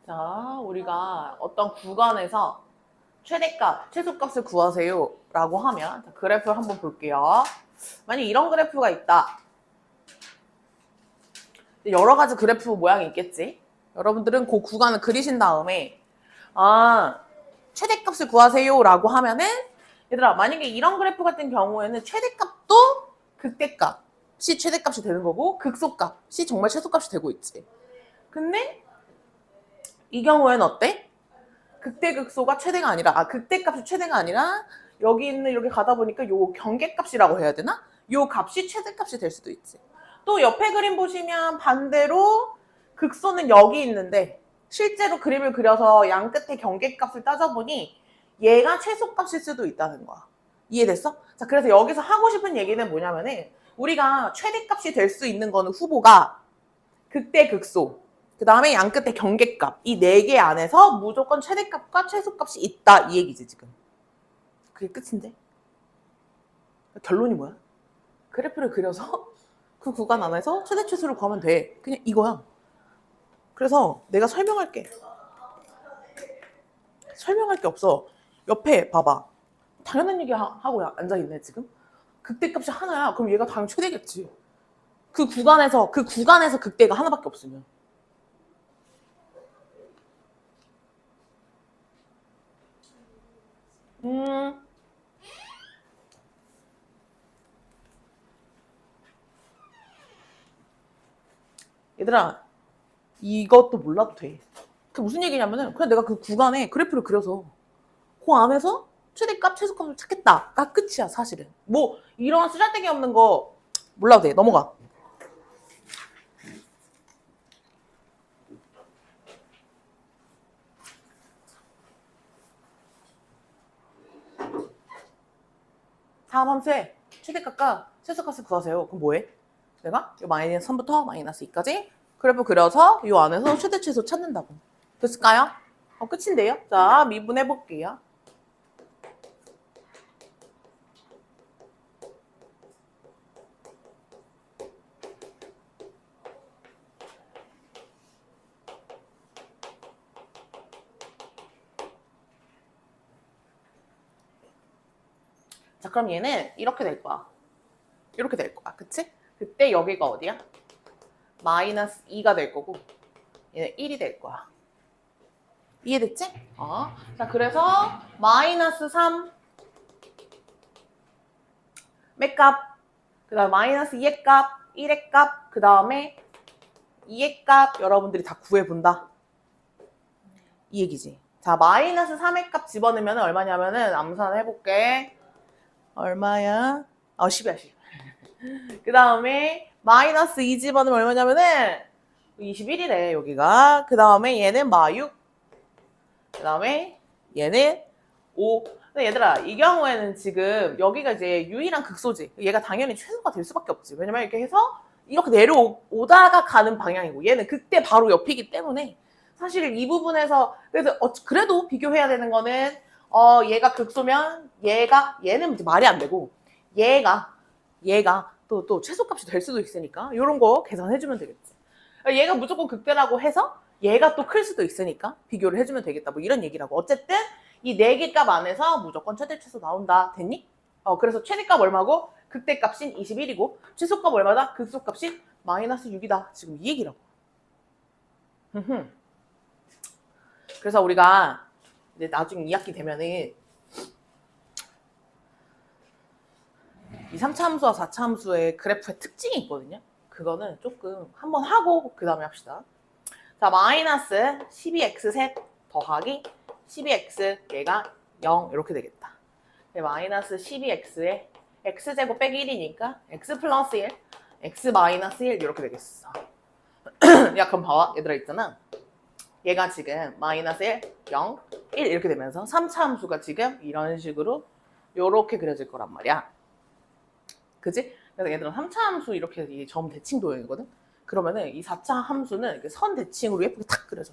자, 우리가 어떤 구간에서 최대값, 최소값을 구하세요 라고 하면 자, 그래프를 한번 볼게요. 만약 이런 그래프가 있다. 여러 가지 그래프 모양이 있겠지. 여러분들은 그 구간을 그리신 다음에 최대값을 구하세요 라고 하면은 얘들아 만약에 이런 그래프 같은 경우에는 최대값도 극대값이 최대값이 되는 거고 극소값이 정말 최소값이 되고 있지. 근데 이 경우에는 어때? 극대극소가 최대가 아니라 극대값이 최대가 아니라 여기 있는 이렇게 가다 보니까 요 경계값이라고 해야 되나? 요 값이 최대값이 될 수도 있지. 또 옆에 그림 보시면 반대로 극소는 여기 있는데 실제로 그림을 그려서 양 끝에 경계값을 따져보니 얘가 최소값일 수도 있다는 거야. 이해됐어? 자, 그래서 여기서 하고 싶은 얘기는 뭐냐면은 우리가 최대값이 될 수 있는 거는 후보가 극대 극소 그 다음에 양 끝에 경계값 이 네 개 안에서 무조건 최대값과 최소값이 있다 이 얘기지 지금. 그게 끝인데 결론이 뭐야? 그래프를 그려서 그 구간 안에서 최대 최소를 구하면 돼. 그냥 이거야. 그래서 내가 설명할 게 없어. 옆에 봐봐. 당연한 얘기 하고 앉아있네 지금. 극대값이 하나야. 그럼 얘가 당연히 최대겠지. 그 구간에서 극대가 하나밖에 없으면. 얘들아 이것도 몰라도 돼. 그게 무슨 얘기냐면은 그냥 내가 그 구간에 그래프를 그려서 그 안에서 최대값, 최소값을 찾겠다가 끝이야 사실은. 뭐 이런 쓰잘데기 없는 거 몰라도 돼. 넘어가. 다음 함수에 최대값과 최소값을 구하세요. 그럼 뭐해? 내가 이 마이너스 3부터 마이너스 2까지 그래프 그려서 이 안에서 최대 최소 찾는다고. 됐을까요? 끝인데요. 자, 미분해 볼게요. 자, 그럼 얘는 이렇게 될 거야. 이렇게 될 거야. 그치? 그때 여기가 어디야? 마이너스 2가 될 거고 얘는 1이 될 거야. 이해됐지? 자, 그래서 마이너스 3 몇 값? 그 다음 마이너스 2의 값, 1의 값, 그 다음에 2의 값 여러분들이 다 구해본다. 이 얘기지. 자, 마이너스 3의 값 집어넣으면 얼마냐면은 암산 해볼게. 얼마야? 10이야, 10. 그 다음에 마이너스 2 집어넣으면 얼마냐면은 21이래, 여기가. 그 다음에 얘는 마육. 그 다음에 얘는 5. 근데 얘들아, 이 경우에는 지금 여기가 이제 유일한 극소지. 얘가 당연히 최소가 될 수밖에 없지. 왜냐면 이렇게 해서 이렇게 내려오다가 가는 방향이고 얘는 그때 바로 옆이기 때문에 사실 이 부분에서 그래도 비교해야 되는 거는 얘가 극소면 얘는 이제 말이 안 되고 얘가 또 최소값이 될 수도 있으니까 이런 거 계산해주면 되겠지. 얘가 무조건 극대라고 해서 얘가 또 클 수도 있으니까 비교를 해주면 되겠다. 뭐 이런 얘기라고. 어쨌든 이 4개 값 안에서 무조건 최대 최소 나온다. 됐니? 그래서 최대값 얼마고 극대값인 21이고 최소값 얼마다? 극소값인 마이너스 6이다. 지금 이 얘기라고. 그래서 우리가 이제 나중에 2학기 되면은 2, 3차 함수와 4차 함수의 그래프의 특징이 있거든요. 그거는 조금 한번 하고 그 다음에 합시다. 자, 마이너스 12x 셋 더하기 12x 얘가 0 이렇게 되겠다. 마이너스 12x에 x제곱 빼기 1이니까 x 플러스 1, x 마이너스 1 이렇게 되겠어. 야, 그럼 봐봐. 얘들아 있잖아. 얘가 지금 마이너스 1, 0, 1 이렇게 되면서 3차 함수가 지금 이런 식으로 이렇게 그려질 거란 말이야. 그지? 그래서 얘들아 3차 함수 이렇게 점 대칭 도형이거든? 그러면은 이 4차 함수는 이렇게 선 대칭으로 예쁘게 탁 그려져.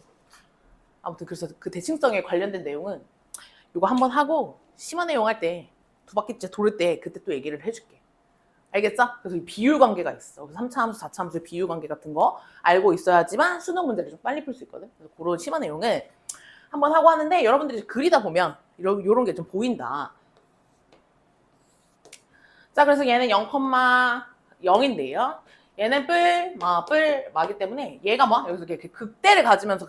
아무튼 그래서 그 대칭성에 관련된 내용은 이거 한번 하고 심화 내용 할 때 두 바퀴째 돌을 때 그때 또 얘기를 해줄게. 알겠죠? 그래서 이 비율 관계가 있어. 그래서 3차 함수, 4차 함수의 비율 관계 같은 거 알고 있어야지만 수능 문제를 좀 빨리 풀 수 있거든. 그래서 그런 심화 내용을 한번 하고 하는데 여러분들이 그리다 보면 이런 게 좀 보인다. 자, 그래서 얘는 0,0인데요. 얘는 마기 때문에 얘가 뭐? 여기서 이렇게 극대를 가지면서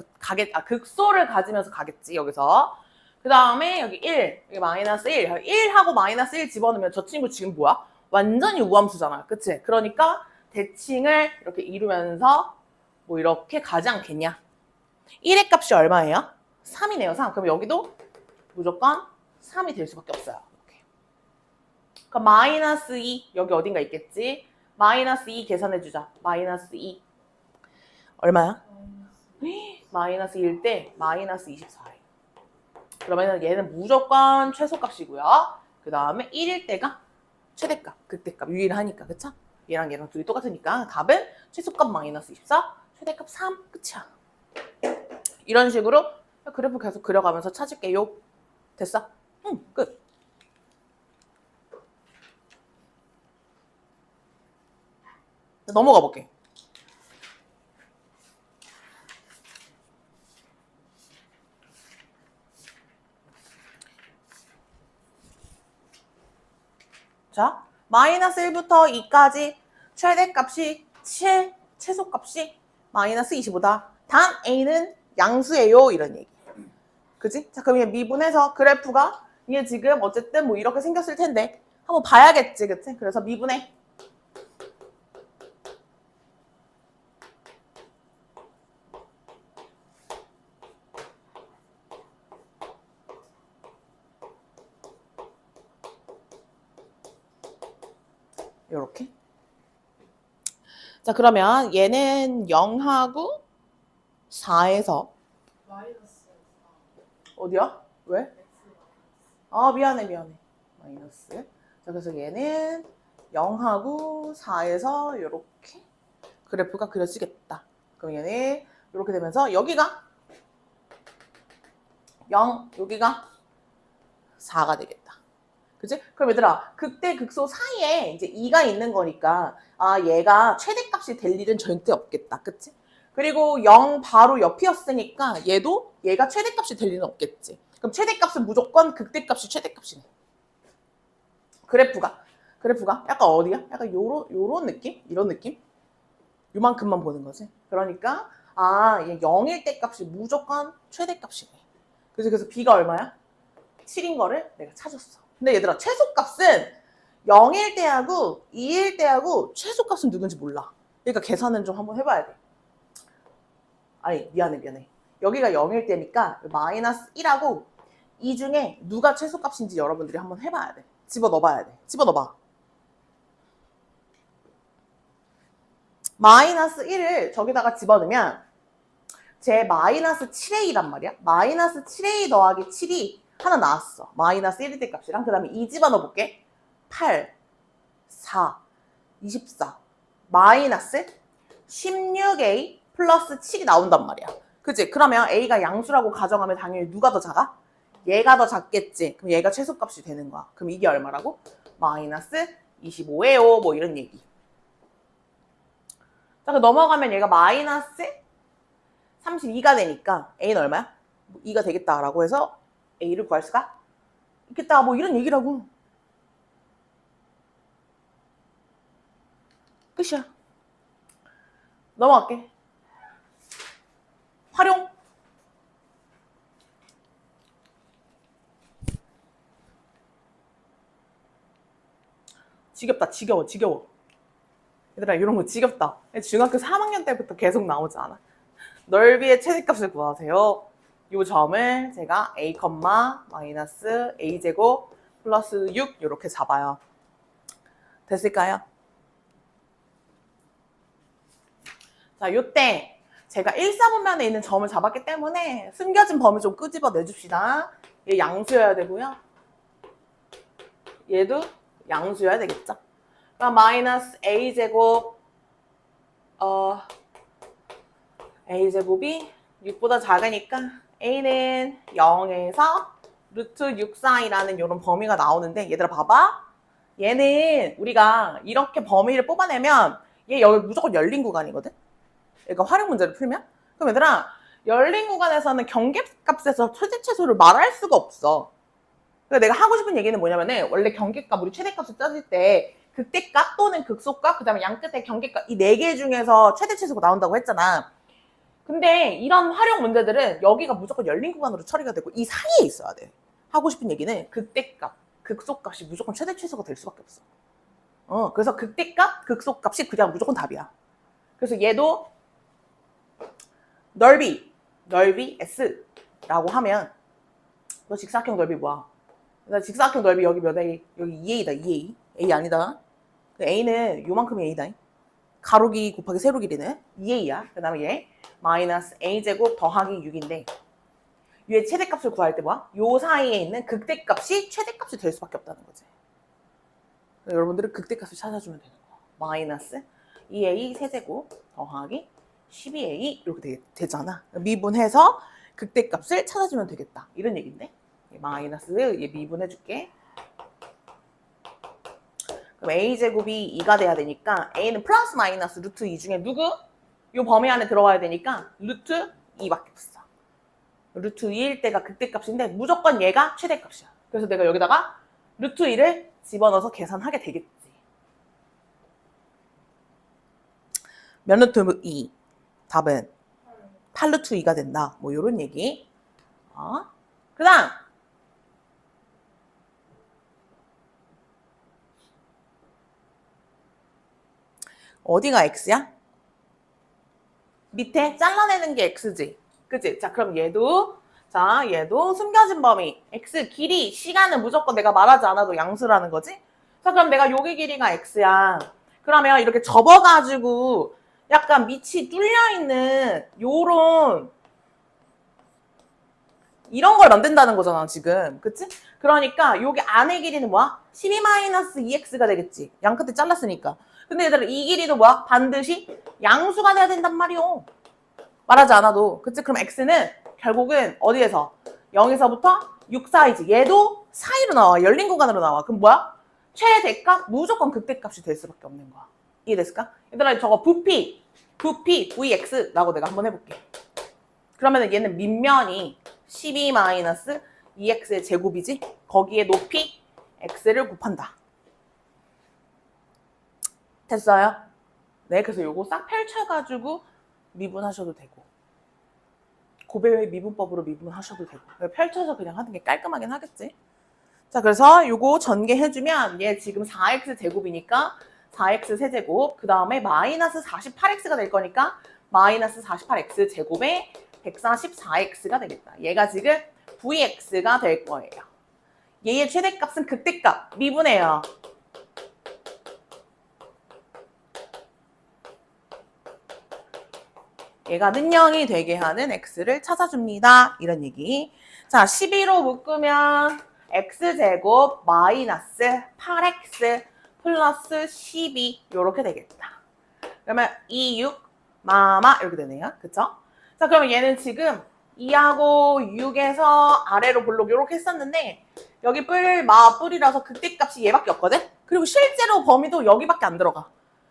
극소를 가지면서 가겠지, 여기서. 그 다음에 여기 1, 여기 마이너스 1. 1하고 마이너스 1 집어넣으면 저 친구 지금 뭐야? 완전히 우함수잖아. 그치? 그러니까 대칭을 이렇게 이루면서 뭐 이렇게 가지 않겠냐? 1의 값이 얼마예요? 3이네요, 3. 그럼 여기도 무조건 3이 될 수밖에 없어요. 이렇게. 그럼 마이너스 2, 여기 어딘가 있겠지? 마이너스 2 계산해주자. 마이너스 2. 얼마야? 마이너스 1 때 마이너스 24예요. 그러면 얘는 무조건 최소값이고요. 그 다음에 1일 때가 최대값, 극대값, 유일하니까, 그쵸? 얘랑 둘이 똑같으니까 답은 최소값 마이너스 24, 최대값 3, 끝이야. 이런 식으로 그래프 계속 그려가면서 찾을게요. 됐어? 응, 끝. 넘어가 볼게. 자, 마이너스 1부터 2까지 최대값이 7, 최소값이 마이너스 25다. 단 A는 양수예요. 이런 얘기. 그지? 자, 그럼 얘 미분해서 그래프가 이게 지금 어쨌든 뭐 이렇게 생겼을 텐데 한번 봐야겠지, 그치? 그래서 미분해. 요렇게. 자, 그러면 얘는 0하고 4에서 어디야? 왜? 아, 미안해. 마이너스. 자, 그래서 얘는 0하고 4에서 요렇게 그래프가 그려지겠다. 그럼 얘는 이렇게 되면서 여기가 0, 여기가 4가 되겠다. 그치? 그럼 얘들아, 극대 극소 사이에 이제 2가 있는 거니까 아, 얘가 최대값이 될 일은 절대 없겠다. 그치? 그리고 0 바로 옆이었으니까 얘가 최대값이 될 일은 없겠지. 그럼 최대값은 무조건 극대값이 최대값이네. 그래프가 약간 어디야? 약간 요런 느낌? 이런 느낌? 요만큼만 보는 거지. 그러니까 얘 0일 때 값이 무조건 최대값이네. 그래서 B가 얼마야? 7인 거를 내가 찾았어. 근데 얘들아, 최소값은 0일 때하고 2일 때하고 최소값은 누군지 몰라. 그러니까 계산은 좀 한번 해봐야 돼. 아니, 미안해. 여기가 0일 때니까 마이너스 1하고 2 중에 누가 최소값인지 여러분들이 한번 해봐야 돼. 집어넣어봐야 돼. 집어넣어봐. 마이너스 1을 저기다가 집어넣으면 제 마이너스 7a란 말이야. 마이너스 7a 더하기 7이 하나 나왔어. 마이너스 1일 때 값이랑. 그 다음에 2 집어넣어볼게. 8, 4, 24 마이너스 16a 플러스 7이 나온단 말이야. 그치? 그러면 a가 양수라고 가정하면 당연히 누가 더 작아? 얘가 더 작겠지. 그럼 얘가 최소값이 되는 거야. 그럼 이게 얼마라고? 마이너스 25예요. 뭐 이런 얘기. 자, 넘어가면 얘가 마이너스 32가 되니까 a는 얼마야? 2가 되겠다라고 해서 a를 구할 수가 있겠다. 뭐 이런 얘기라고. 끝이야. 넘어갈게. 활용. 지겹다. 지겨워. 얘들아, 이런 거 지겹다. 중학교 3학년 때부터 계속 나오지 않아? 넓이의 최대값을 구하세요. 이 점을 제가 a, 마이너스 a제곱 플러스 6 이렇게 잡아요. 됐을까요? 자, 요때 제가 1사분면에 있는 점을 잡았기 때문에 숨겨진 범위 좀 끄집어 내줍시다. 얘 양수여야 되고요. 얘도 양수여야 되겠죠. 그럼 마이너스 a제곱 a제곱이 6보다 작으니까 a는 0에서 루트 6 사이라는 이런 범위가 나오는데 얘들아 봐봐. 얘는 우리가 이렇게 범위를 뽑아내면 얘 여기 무조건 열린 구간이거든? 그러니까 활용 문제를 풀면? 그럼 얘들아, 열린 구간에서는 경계값에서 최대 최소를 말할 수가 없어. 그러니까 내가 하고 싶은 얘기는 뭐냐면은 원래 경계값, 우리 최대값을 따질 때 극대값 또는 극소값, 그 다음에 양끝의 경계값 이 네 개 중에서 최대 최소가 나온다고 했잖아. 근데 이런 활용 문제들은 여기가 무조건 열린 구간으로 처리가 되고 이 사이에 있어야 돼. 하고 싶은 얘기는 극대값, 극소값이 무조건 최대 최소가 될 수밖에 없어. 그래서 극대값, 극소값이 그냥 무조건 답이야. 그래서 얘도 넓이 S라고 하면 너 직사각형 넓이 뭐야? 나 직사각형 넓이 여기 몇 A? 여기 2A다, 2A. A 아니다. A는 요만큼이 A다. 가로기 곱하기 세로 길이는 2A야. 그 다음에 얘 마이너스 A제곱 더하기 6인데 얘 최대값을 구할 때 뭐야? 요 사이에 있는 극대값이 최대값이 될 수밖에 없다는 거지. 여러분들은 극대값을 찾아주면 되는 거야. 마이너스 2A 세제곱 더하기 12A 이렇게 되잖아. 미분해서 극대값을 찾아주면 되겠다. 이런 얘기인데 마이너스 얘 미분해줄게. 그럼 A제곱이 2가 돼야 되니까 A는 플러스 마이너스 루트 2 중에 누구? 요 범위 안에 들어와야 되니까 루트 2밖에 없어. 루트 2일 때가 극대값인데 무조건 얘가 최대값이야. 그래서 내가 여기다가 루트 2를 집어넣어서 계산하게 되겠지. 몇 루트 2? 답은 8루트 2가 된다. 뭐 요런 얘기. 그 다음 어디가 x야? 밑에 잘라내는 게 x지. 그치? 자, 그럼 얘도 숨겨진 범위 x 길이 시간은 무조건 내가 말하지 않아도 양수라는 거지? 자, 그럼 내가 여기 길이가 x야. 그러면 이렇게 접어가지고 약간 밑이 뚫려있는 요런 이런 걸 만든다는 거잖아, 지금. 그치? 그러니까 여기 안의 길이는 뭐야? 12-2x가 되겠지. 양끝에 잘랐으니까. 근데 얘들아 이 길이도 뭐야? 반드시 양수가 돼야 된단 말이오. 말하지 않아도. 그치? 그럼 x는 결국은 어디에서? 0에서부터 6 사이지. 얘도 사이로 나와. 열린 구간으로 나와. 그럼 뭐야? 최대값? 무조건 극대값이 될 수밖에 없는 거야. 이해됐을까? 얘들아 저거 부피 vx라고 내가 한번 해볼게. 그러면 얘는 밑면이 12-2x의 제곱이지? 거기에 높이 x를 곱한다. 됐어요? 네, 그래서 요거 싹 펼쳐가지고 미분하셔도 되고 고배의 미분법으로 미분하셔도 되고 펼쳐서 그냥 하는 게 깔끔하긴 하겠지? 자, 그래서 요거 전개해주면 얘 지금 4x 제곱이니까 4x 세제곱 그 다음에 마이너스 48x가 될 거니까 마이너스 48x 제곱에 144x가 되겠다. 얘가 지금 vx가 될 거예요. 얘의 최대값은 극대값 미분해요. 얘가 는0이 되게 하는 x를 찾아줍니다. 이런 얘기. 자, 12로 묶으면 x제곱 마이너스 8x 플러스 12 이렇게 되겠다. 그러면 2, 6, 마마 이렇게 되네요. 그쵸? 자, 그러면 얘는 지금 2하고 6에서 아래로 볼록 이렇게 했었는데 여기 뿔이라서 극대값이 얘밖에 없거든? 그리고 실제로 범위도 여기밖에 안 들어가.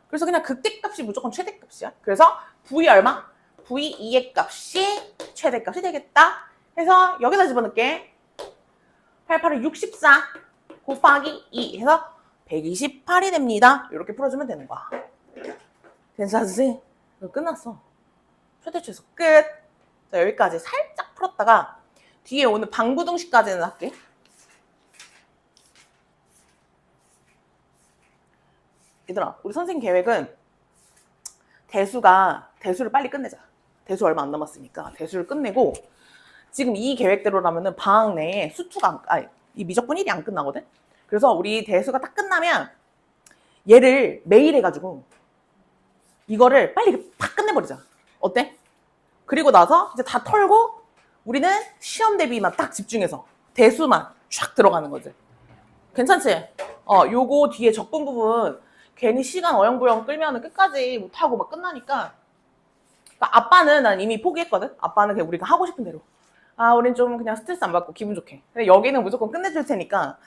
그래서 그냥 극대값이 무조건 최대값이야. 그래서 v 얼마? v2의 값이 최대값이 되겠다. 해서 여기다 집어넣을게. 88을 64 곱하기 2 해서 128이 됩니다. 이렇게 풀어주면 되는 거야. 괜찮지? 끝났어. 최대 최소 끝. 자, 여기까지 살짝 풀었다가 뒤에 오늘 방구등식까지는 할게. 얘들아, 우리 선생님 계획은 대수를 빨리 끝내자. 대수 얼마 안 남았으니까 대수를 끝내고 지금 이 계획대로라면은 방학 내에 이 미적분 1이 안 끝나거든? 그래서 우리 대수가 딱 끝나면 얘를 매일 해가지고 이거를 빨리 팍 끝내버리자. 어때? 그리고 나서 이제 다 털고 우리는 시험 대비만 딱 집중해서 대수만 쫙 들어가는 거지. 괜찮지? 요거 뒤에 적분 부분 괜히 시간 어영부영 끌면 끝까지 못하고 막 끝나니까. 그러니까 아빠는 난 이미 포기했거든? 아빠는 그냥 우리가 하고 싶은 대로. 우린 좀 그냥 스트레스 안 받고 기분 좋게. 근데 여기는 무조건 끝내줄 테니까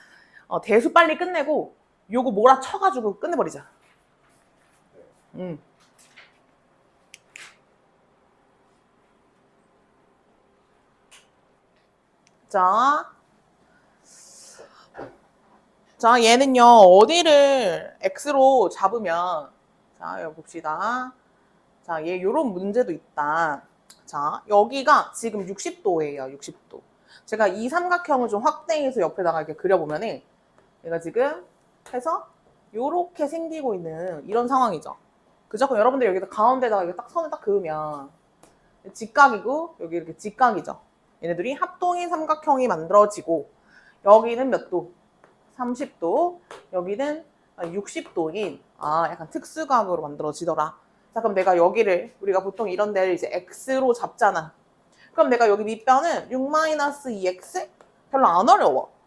대수 빨리 끝내고 요거 몰아쳐가지고 끝내버리자. 자, 얘는요, 어디를 x로 잡으면, 자, 여기 봅시다. 자, 얘 요런 문제도 있다. 자, 여기가 지금 60도예요, 60도. 제가 이 삼각형을 좀 확대해서 옆에다가 이렇게 그려보면은, 얘가 지금 해서 요렇게 생기고 있는 이런 상황이죠. 그죠? 그럼 여러분들 여기다 가운데다가 이렇게 딱 선을 딱 그으면, 직각이고, 여기 이렇게 직각이죠. 얘네들이 합동인 삼각형이 만들어지고, 여기는 몇 도? 30도, 여기는 60도인, 약간 특수각으로 만들어지더라. 자, 그럼 내가 여기를, 우리가 보통 이런 데를 이제 x로 잡잖아. 그럼 내가 여기 밑변은 6-2x? 별로 안 어려워.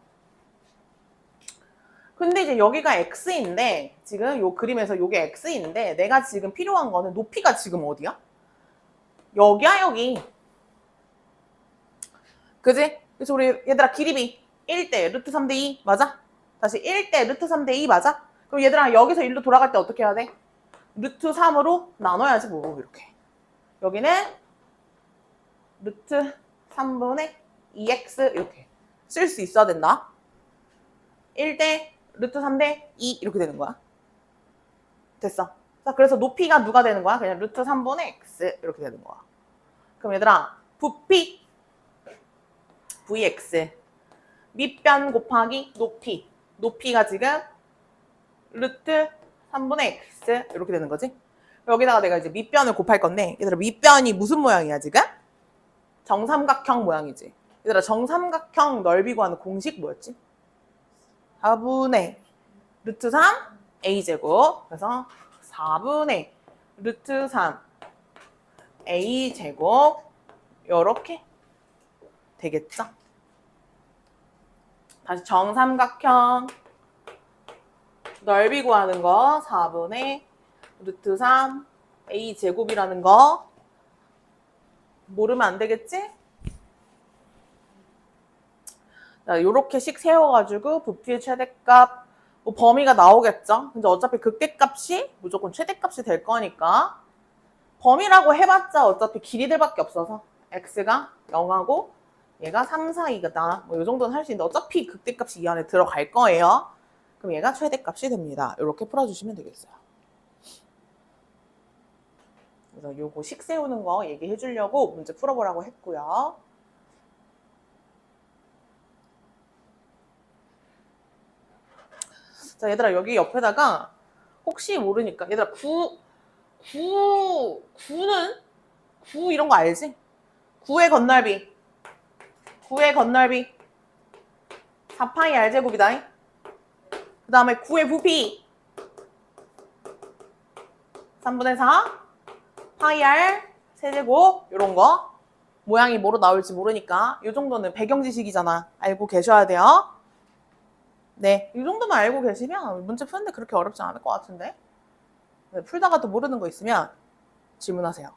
근데 이제 여기가 x인데, 지금 요 그림에서 요게 x인데, 내가 지금 필요한 거는 높이가 지금 어디야? 여기야, 여기. 그지? 그래서 우리 얘들아, 길이비 1대 루트 3대 2 맞아? 다시 1대 루트 3대 2 맞아? 그럼 얘들아, 여기서 1로 돌아갈 때 어떻게 해야 돼? 루트 3으로 나눠야지 뭐 이렇게. 여기는 루트 3분의 2x 이렇게 쓸 수 있어야 된다. 1대 루트 3대 2 이렇게 되는 거야. 됐어. 자, 그래서 높이가 누가 되는 거야? 그냥 루트 3분의 x 이렇게 되는 거야. 그럼 얘들아, 부피 vx 밑변 곱하기 높이. 높이가 지금 루트 3분의 x 이렇게 되는 거지. 여기다가 내가 이제 밑변을 곱할 건데, 얘들아, 밑변이 무슨 모양이야 지금? 정삼각형 모양이지. 얘들아, 정삼각형 넓이 구하는 공식 뭐였지? 4분의 루트 3 a제곱. 그래서 4분의 루트 3 a제곱 요렇게 되겠죠? 다시 정삼각형 넓이 구하는 거 4분의 루트 3 a제곱이라는 거 모르면 안 되겠지? 자, 요렇게씩 세워가지고 부피의 최대값 뭐 범위가 나오겠죠? 근데 어차피 극대값이 무조건 최대값이 될 거니까 범위라고 해봤자 어차피 길이들밖에 없어서 x가 0하고 얘가 3, 4, 2다. 뭐 이 정도는 할 수 있는데 어차피 극대값이 이 안에 들어갈 거예요. 그럼 얘가 최대값이 됩니다. 이렇게 풀어주시면 되겠어요. 그래서 요거 식 세우는 거 얘기해 주려고 문제 풀어보라고 했고요. 자, 얘들아, 여기 옆에다가 혹시 모르니까 얘들아, 9는 9 이런 거 알지? 9의 건널비 4파이 r제곱이다. 그 다음에 9의 부피 3분의 4 파이 r 세제곱 이런 거 모양이 뭐로 나올지 모르니까 이 정도는 배경 지식이잖아. 알고 계셔야 돼요. 네, 이 정도만 알고 계시면 문제 푸는데 그렇게 어렵지 않을 것 같은데. 네, 풀다가도 모르는 거 있으면 질문하세요.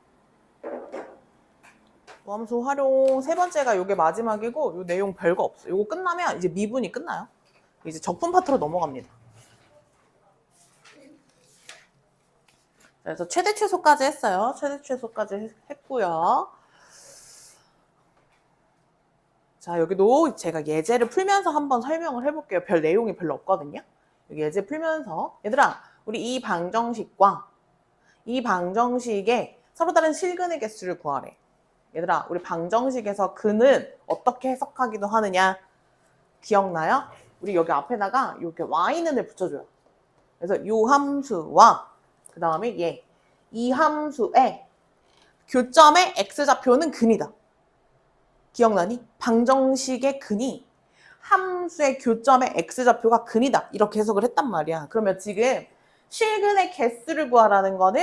모함수 활용 세 번째가 이게 마지막이고 이 내용 별거 없어요. 이거 끝나면 이제 미분이 끝나요. 이제 적분 파트로 넘어갑니다. 그래서 최대 최소까지 했어요. 최대 최소까지 했고요. 자, 여기도 제가 예제를 풀면서 한번 설명을 해볼게요. 별 내용이 별로 없거든요. 여기 예제 풀면서 얘들아, 우리 이 방정식과 이 방정식의 서로 다른 실근의 개수를 구하래. 얘들아, 우리 방정식에서 근은 어떻게 해석하기도 하느냐 기억나요? 우리 여기 앞에다가 이렇게 y는을 붙여줘요. 그래서 이 함수와 그 다음에 얘, 이 함수의 교점의 x좌표는 근이다. 기억나니? 방정식의 근이 함수의 교점의 x좌표가 근이다. 이렇게 해석을 했단 말이야. 그러면 지금 실근의 개수를 구하라는 거는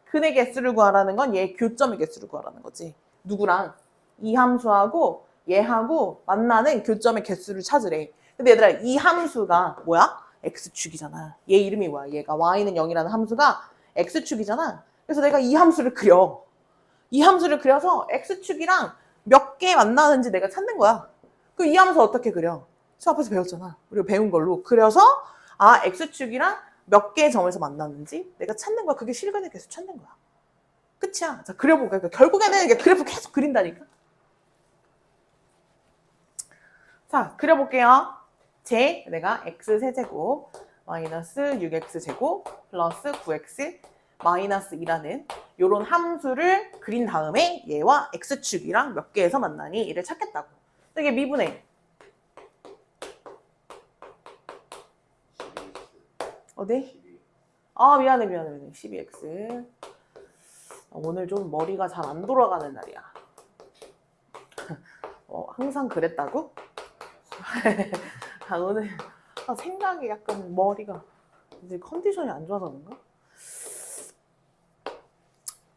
근의 개수를 구하라는 건 얘 교점의 개수를 구하라는 거지. 누구랑? 이 함수하고 얘하고 만나는 교점의 개수를 찾으래. 근데 얘들아, 이 함수가 뭐야? x축이잖아. 얘 이름이 뭐야? 얘가 y는 0이라는 함수가 x축이잖아. 그래서 내가 이 함수를 그려. 이 함수를 그려서 x축이랑 몇 개 만나는지 내가 찾는 거야. 그럼 이 함수 어떻게 그려? 수업 앞에서 배웠잖아. 우리가 배운 걸로. 그려서 아, X축이랑 몇 개의 점에서 만났는지 내가 찾는 거야. 그게 실근을 계속 찾는 거야. 끝이야. 자, 그려볼까? 그러니까 결국에는 이게 그래프 계속 그린다니까? 자, 그려볼게요. 내가 x 세제곱 마이너스 6x제곱 플러스 9x 마이너스 2라는 요런 함수를 그린 다음에 얘와 x축이랑 몇 개에서 만나니 이를 찾겠다고. 이게 미분해. 어디? 아, 미안해. 12x. 오늘 좀 머리가 잘 안 돌아가는 날이야. 항상 그랬다고? 오늘 생각이 약간 머리가 이제 컨디션이 안 좋아서 그런가?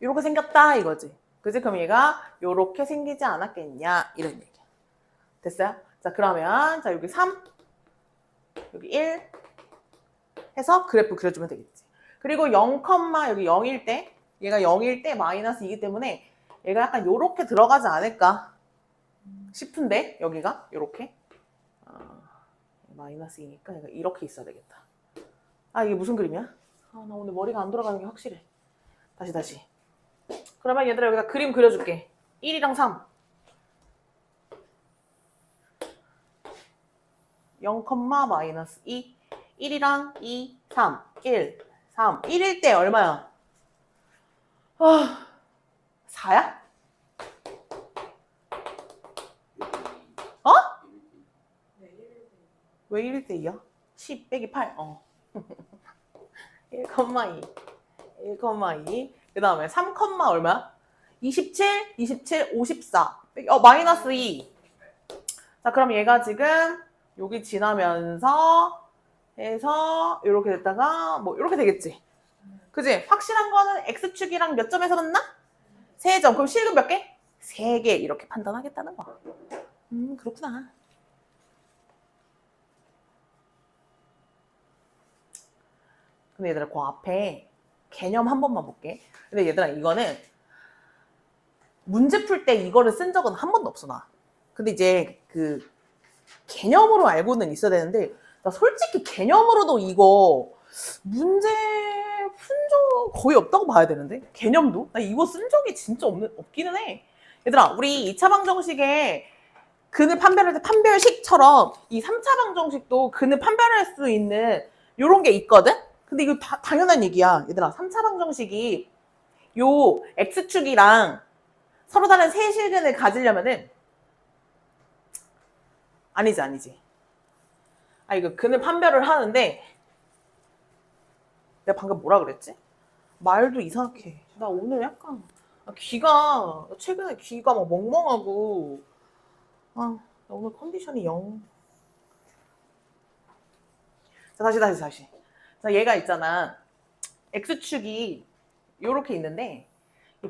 이렇게 생겼다 이거지. 그지? 그럼 얘가 이렇게 생기지 않았겠냐 이런 얘기야. 됐어요? 자, 그러면 자 여기 3 여기 1 해서 그래프 그려주면 되겠지. 그리고 0, 여기 0일 때 얘가 0일 때 마이너스 2기 때문에 얘가 약간 요렇게 들어가지 않을까 싶은데 여기가 요렇게 마이너스 2니까 얘가 이렇게 있어야 되겠다. 아, 이게 무슨 그림이야? 아, 나 오늘 머리가 안 돌아가는 게 확실해. 다시. 그러면 얘들아 여기다 그림 그려줄게. 1이랑 3 0, 마이너스 2 1이랑 2, 3 1, 3 1일 때 얼마야? 4야? 어? 왜 1일 때 2야? 10 빼기 8 1, 2 그 다음에 3, 얼마야? 27, 54 마이너스 2. 자, 그럼 얘가 지금 여기 지나면서 해서 이렇게 됐다가 뭐 이렇게 되겠지. 그지? 확실한 거는 X축이랑 몇 점에서 만나? 3점. 그럼 실근 몇 개? 3개 이렇게 판단하겠다는 거. 그렇구나. 근데 얘들아 그 앞에 개념 한 번만 볼게. 근데 얘들아 이거는 문제 풀 때 이거를 쓴 적은 한 번도 없어 나. 근데 이제 그 개념으로 알고는 있어야 되는데 나 솔직히 개념으로도 이거 문제 푼 적 거의 없다고 봐야 되는데 개념도? 나 이거 쓴 적이 진짜 없기는 해. 얘들아 우리 2차 방정식에 근을 판별할 때 판별식처럼 이 3차 방정식도 근을 판별할 수 있는 요런 게 있거든? 근데 이거 당연한 얘기야. 얘들아 3차 방정식이 요 X축이랑 서로 다른 세실근을 가지려면은 아니지. 아 이거 근을 판별을 하는데 내가 방금 뭐라 그랬지? 말도 이상하게. 나 오늘 약간 최근에 귀가 막 멍멍하고 나 오늘 컨디션이 영. 자, 다시. 자, 얘가 있잖아. X축이 요렇게 있는데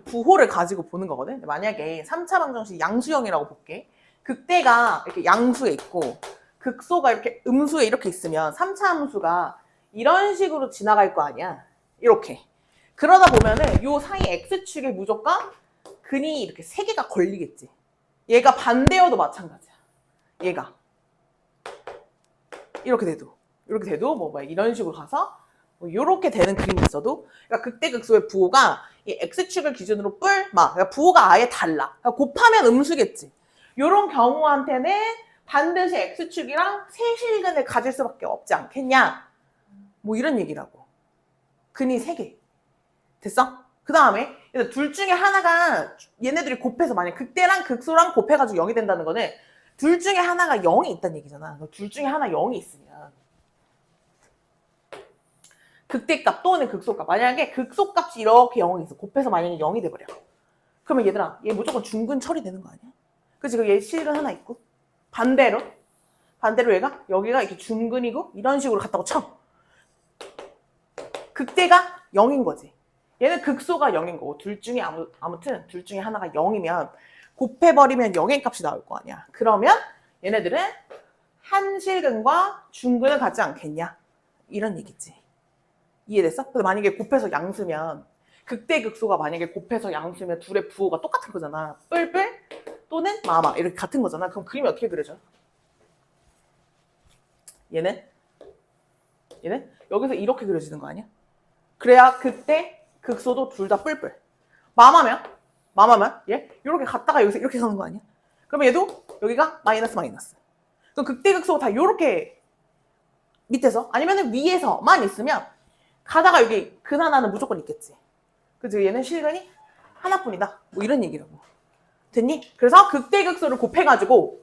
부호를 가지고 보는 거거든. 만약에 3차 방정식 양수형이라고 볼게. 극대가 이렇게 양수에 있고 극소가 이렇게 음수에 이렇게 있으면 3차 함수가 이런 식으로 지나갈 거 아니야. 이렇게. 그러다 보면은 요 사이 X축에 무조건 근이 이렇게 3개가 걸리겠지. 얘가 반대여도 마찬가지야. 얘가. 이렇게 돼도 뭐 이런 식으로 가서 뭐 이렇게 되는 그림이 있어도 그러니까 극대극소의 부호가 이 X축을 기준으로 그러니까 부호가 아예 달라. 그러니까 곱하면 음수겠지. 이런 경우한테는 반드시 X축이랑 세실근을 가질 수밖에 없지 않겠냐. 뭐 이런 얘기라고. 근이 3개. 됐어? 그 다음에 둘 중에 하나가 얘네들이 곱해서 만약 극대랑 극소랑 곱해가지고 0이 된다는 거는 둘 중에 하나가 0이 있다는 얘기잖아. 둘 중에 하나 0이 있으면 극대값 또는 극소값. 만약에 극소값이 이렇게 0이 있어. 곱해서 만약에 0이 돼버려. 그러면 얘들아 얘 무조건 중근 처리되는 거 아니야? 그치? 그럼 얘 실근 하나 있고 반대로 얘가 여기가 이렇게 중근이고 이런 식으로 갔다고 쳐. 극대가 0인 거지. 얘는 극소가 0인 거고 둘 중에 아무튼 둘 중에 하나가 0이면 곱해버리면 0의 값이 나올 거 아니야. 그러면 얘네들은 한실근과 중근을 갖지 않겠냐. 이런 얘기지. 이해됐어? 근데 만약에 곱해서 양수면 극대 극소가 만약에 곱해서 양수면 둘의 부호가 똑같은 거잖아. 뿔뿔 또는 마마 이렇게 같은 거잖아. 그럼 그림이 어떻게 그려져? 얘는 얘는 여기서 이렇게 그려지는 거 아니야? 그래야 그때 극소도 둘 다 뿔뿔. 맘하면 얘 이렇게 갔다가 여기서 이렇게 가는 거 아니야? 그러면 얘도 여기가 마이너스 마이너스. 그럼 극대 극소가 다 이렇게 밑에서 아니면 위에서만 있으면 가다가 여기 근 하나는 무조건 있겠지. 그치? 얘는 실근이 하나뿐이다. 뭐 이런 얘기라고. 됐니? 그래서 극대극소를 곱해가지고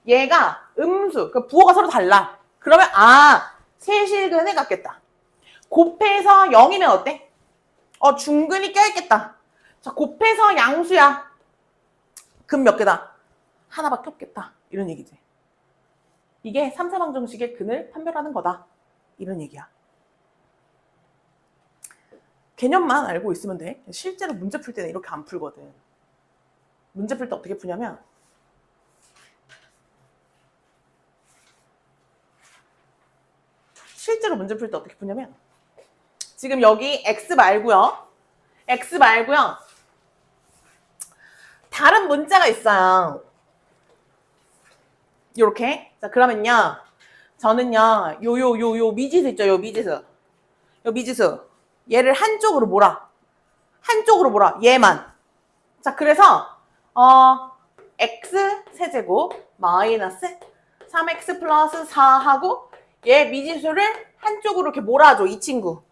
얘가 음수, 그 부호가 서로 달라. 그러면 세실근에 같겠다. 곱해서 0이면 어때? 중근이 껴있겠다. 자, 곱해서 양수야. 근 몇 개다? 하나밖에 없겠다. 이런 얘기지. 이게 3사방 정식의 근을 판별하는 거다. 이런 얘기야. 개념만 알고 있으면 돼. 실제로 문제 풀 때는 이렇게 안 풀거든. 문제 풀 때 어떻게 푸냐면 지금 여기 x 말고요. 다른 문자가 있어요. 요렇게. 자, 그러면요. 저는요. 요 미지수 있죠? 요 미지수. 얘를 한쪽으로 몰아. 얘만. 자, 그래서 x 세제곱 마이너스 3x 플러스 4하고 얘 미지수를 한쪽으로 이렇게 몰아줘. 이 친구.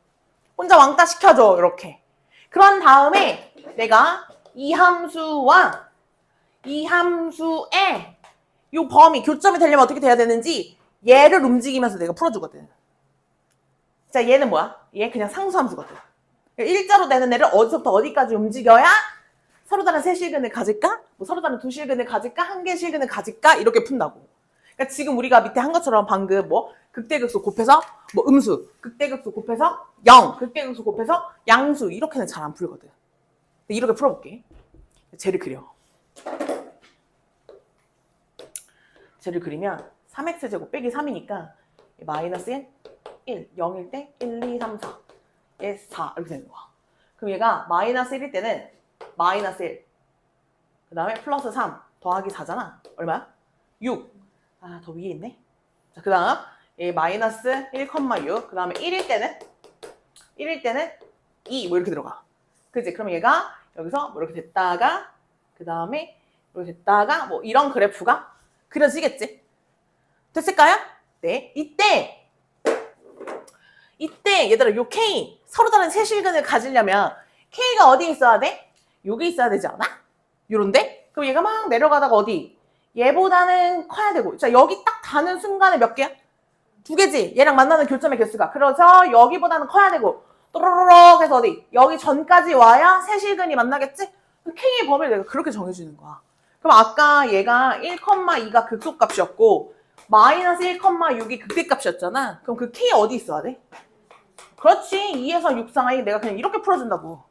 혼자 왕따 시켜줘. 이렇게. 그런 다음에 내가 이 함수의 요 범위, 교점이 되려면 어떻게 돼야 되는지 얘를 움직이면서 내가 풀어주거든. 자, 얘는 뭐야? 얘 그냥 상수함수거든. 일자로 되는 애를 어디서부터 어디까지 움직여야 서로 다른 세 실근을 가질까? 뭐 서로 다른 두 실근을 가질까? 한 개 실근을 가질까? 이렇게 푼다고. 그러니까 지금 우리가 밑에 한 것처럼 방금 뭐 극대극소 곱해서 뭐 음수, 극대극소 곱해서 0, 극대극소 곱해서 양수 이렇게는 잘 안 풀거든. 이렇게 풀어볼게. 쟤를 그리면 3x제곱 빼기 3이니까 마이너스 1, 0일 때 1, 2, 3, 4, 얘 4 이렇게 되는 거야. 그럼 얘가 마이너스 1일 때는 마이너스 1, 그 다음에 플러스 3 더하기 4잖아. 얼마야? 6. 더 위에 있네. 자, 그 다음 얘 마이너스 1,6, 그 다음에 1일 때는 2 뭐 이렇게 들어가. 그치? 그럼 얘가 여기서 뭐 이렇게 됐다가 그 다음에 이렇게 됐다가 뭐 이런 그래프가 그려지겠지? 됐을까요? 네. 이때 얘들아 요 K 서로 다른 세 실근을 가지려면 K가 어디 있어야 돼? 여기 있어야 되지 않아? 요런데? 그럼 얘가 막 내려가다가 어디? 얘보다는 커야 되고. 자, 여기 딱 닿는 순간에 몇 개야? 2개지? 얘랑 만나는 교점의 개수가. 그래서 여기보다는 커야 되고 또로로록 해서 어디? 여기 전까지 와야 세 실근이 만나겠지? K의 범위를 내가 그렇게 정해주는 거야. 그럼 아까 얘가 1,2가 극소값이었고 마이너스 1,6이 극대값이었잖아. 그럼 그 K 어디 있어야 돼? 그렇지. 2에서 6 사이 내가 그냥 이렇게 풀어준다고.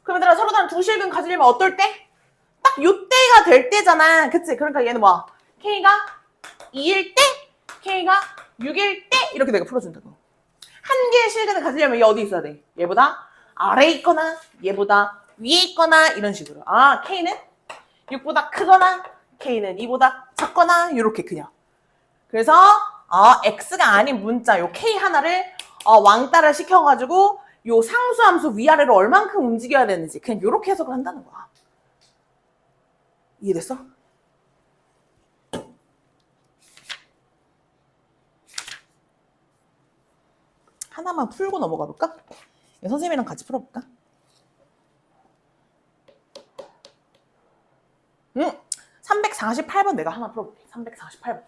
그럼 얘들아 서로 다른 두 실근 가지려면 어떨 때? 딱 요때가 될 때잖아. 그치? 그러니까 얘는 뭐 K가 2일 때, K가 6일 때 이렇게 내가 풀어준다고. 한 개의 실근을 가지려면 얘 어디 있어야 돼? 얘보다 아래에 있거나 얘보다 위에 있거나 이런 식으로. K는 6보다 크거나 K는 2보다 작거나 이렇게 그냥. 그래서 X가 아닌 문자 요 K 하나를 왕따를 시켜가지고 요 상수함수 위아래로 얼만큼 움직여야 되는지 그냥 요렇게 해석을 한다는 거야. 이해됐어? 하나만 풀고 넘어가 볼까? 선생님이랑 같이 풀어볼까? 348번 내가 하나 풀어볼게. 348번.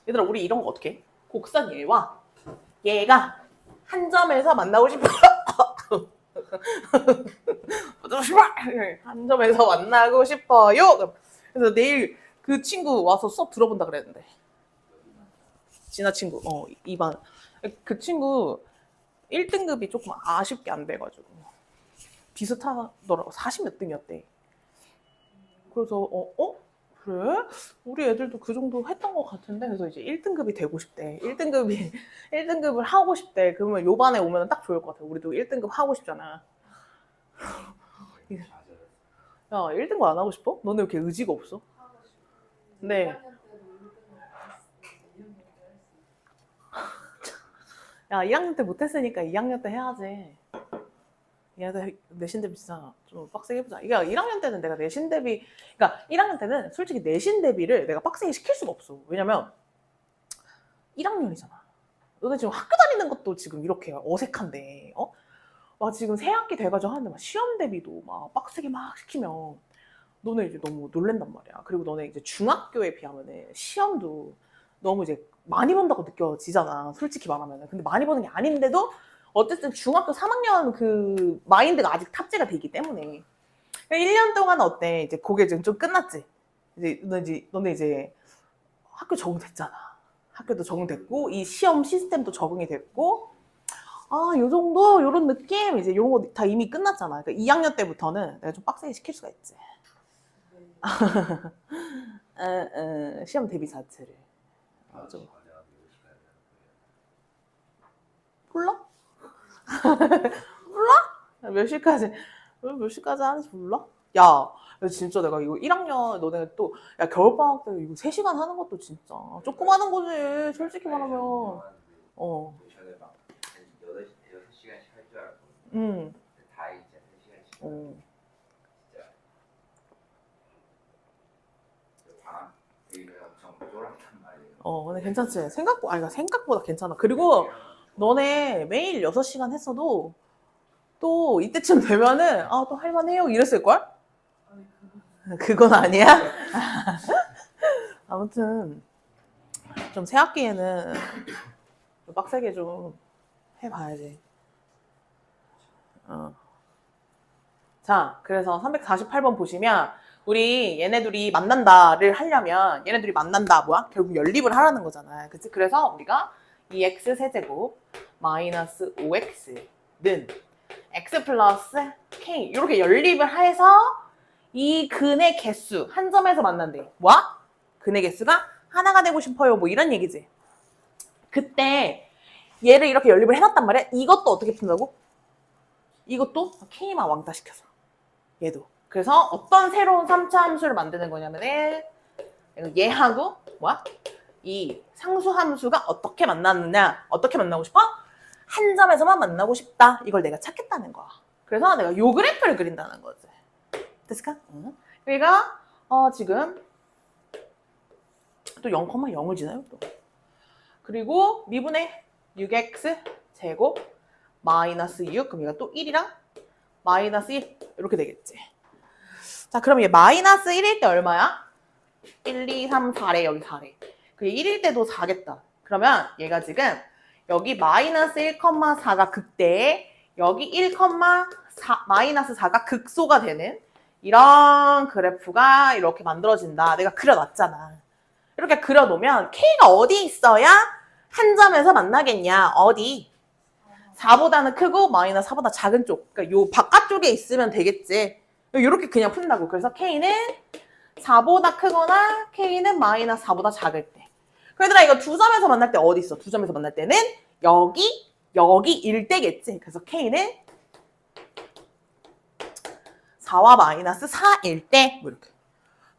얘들아 우리 이런 거 어떻게 해? 곡선 얘와 얘가 한 점에서 만나고 싶어. 한 점에서 만나고 싶어요. 그래서 내일 그 친구 와서 수업 들어본다 그랬는데. 진아 친구. 2반. 그 친구 1등급이 조금 아쉽게 안 돼가지고 비슷하더라고. 40 몇 등이었대. 그래서 그래? 우리 애들도 그 정도 했던 것 같은데 그래서 이제 1등급이 되고 싶대. 1등급을 하고 싶대. 그러면 요반에 오면 딱 좋을 것 같아. 우리도 1등급 하고 싶잖아. 야, 1등급 안 하고 싶어? 너네 왜 이렇게 의지가 없어? 네. 야, 1학년 때 못했으니까 2학년 때 해야지. 2학년 때 내신 대비 진짜 좀 빡세게 해보자. 이게 1학년 때는 내가 내신 대비, 그러니까 1학년 때는 솔직히 내신 대비를 내가 빡세게 시킬 수가 없어. 왜냐면 1학년이잖아. 너네 지금 학교 다니는 것도 지금 이렇게 어색한데, 어? 막 지금 새 학기 돼가지고 하는데 막 시험 대비도 막 빡세게 막 시키면 너네 이제 너무 놀랜단 말이야. 그리고 너네 이제 중학교에 비하면은 시험도 너무 이제 많이 본다고 느껴지잖아. 솔직히 말하면. 근데 많이 보는 게 아닌데도 어쨌든 중학교 3학년 그 마인드가 아직 탑재가 되기 때문에 1년 동안 어때? 이제 그게 좀 끝났지. 이제 너네 이제 학교 적응됐잖아. 학교도 적응됐고 이 시험 시스템도 적응이 됐고 아, 요 정도 요런 느낌 이제 요런 거 다 이미 끝났잖아. 그러니까 2학년 때부터는 내가 좀 빡세게 시킬 수가 있지. 시험 대비 자체를 좀 몰라? 몰라? 몇 시까지 하는지 몰라? 야, 진짜 내가 이거 1학년 너네 또 야 겨울방학 때 이거 3시간 하는 것도 진짜 조금 하는 거지. 솔직히 말하면 어. 전에 막 6시간씩 할 줄 알았거든요. 다 이제 3시간씩. 진짜. 방학 되게 엄청 쫄았단 말이에요. 근데 괜찮지? 생각보다 괜찮아. 그리고 너네 매일 6시간 했어도 또 이때쯤 되면은 아, 또 할만해요 이랬을걸? 그건 아니야? 아무튼 좀 새 학기에는 빡세게 좀 해봐야지. 자, 그래서 348번 보시면 우리 얘네들이 만난다를 하려면 얘네들이 만난다 뭐야? 결국 연립을 하라는 거잖아. 그치? 그래서 우리가 2x 세제곱 마이너스 5x는 x 플러스 k 이렇게 연립을 해서 이 근의 개수 한 점에서 만난대. 뭐야? 근의 개수가 하나가 되고 싶어요. 뭐 이런 얘기지. 그때 얘를 이렇게 연립을 해놨단 말이야. 이것도 어떻게 푼다고? 이것도 k만 왕따시켜서. 얘도. 그래서 어떤 새로운 3차 함수를 만드는 거냐면은 얘하고 뭐야? 이 상수 함수가 어떻게 만나느냐? 어떻게 만나고 싶어? 한 점에서만 만나고 싶다. 이걸 내가 찾겠다는 거야. 그래서 내가 요 그래프를 그린다는 거지. 됐을까? 그러니까 지금 또 0,0을 지나요 또. 그리고 미분의 6x 제곱 마이너스 6 그럼 얘가 또 1이랑 마이너스 1 이렇게 되겠지. 자 그럼 얘 마이너스 1일 때 얼마야? 1, 2, 3, 4래 여기 4래. 그게 1일 때도 4겠다. 그러면 얘가 지금 여기 마이너스 1,4가 극대에 여기 1,4 마이너스 4가 극소가 되는 이런 그래프가 이렇게 만들어진다. 내가 그려놨잖아. 이렇게 그려놓으면 K가 어디 있어야 한 점에서 만나겠냐? 어디? 4보다는 크고 마이너스 4보다 작은 쪽. 그러니까 요 바깥쪽에 있으면 되겠지. 이렇게 그냥 푼다고. 그래서 K는 4보다 크거나 K는 마이너스 4보다 작을 때. 그러더라 이거 두 점에서 만날 때 어디 있어? 두 점에서 만날 때는 여기 1대겠지. 그래서 K는 4와 마이너스 4일 때. 뭐 이렇게.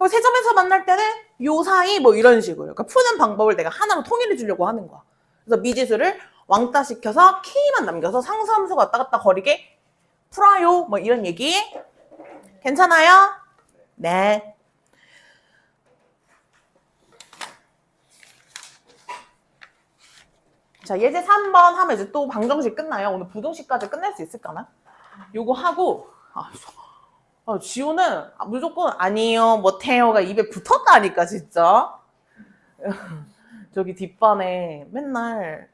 세 점에서 만날 때는 요 사이 뭐 이런 식으로. 그러니까 푸는 방법을 내가 하나로 통일해 주려고 하는 거야. 그래서 미지수를 왕따 시켜서 K만 남겨서 상수함수 왔다 갔다 거리게 풀어요. 뭐 이런 얘기. 괜찮아요? 네. 자, 예제 3번 하면 이제 또 방정식 끝나요. 오늘 부등식까지 끝낼 수 있을까나? 요거 하고, 지호는 무조건 아니요, 못해요가 입에 붙었다니까, 진짜. 저기 뒷반에 맨날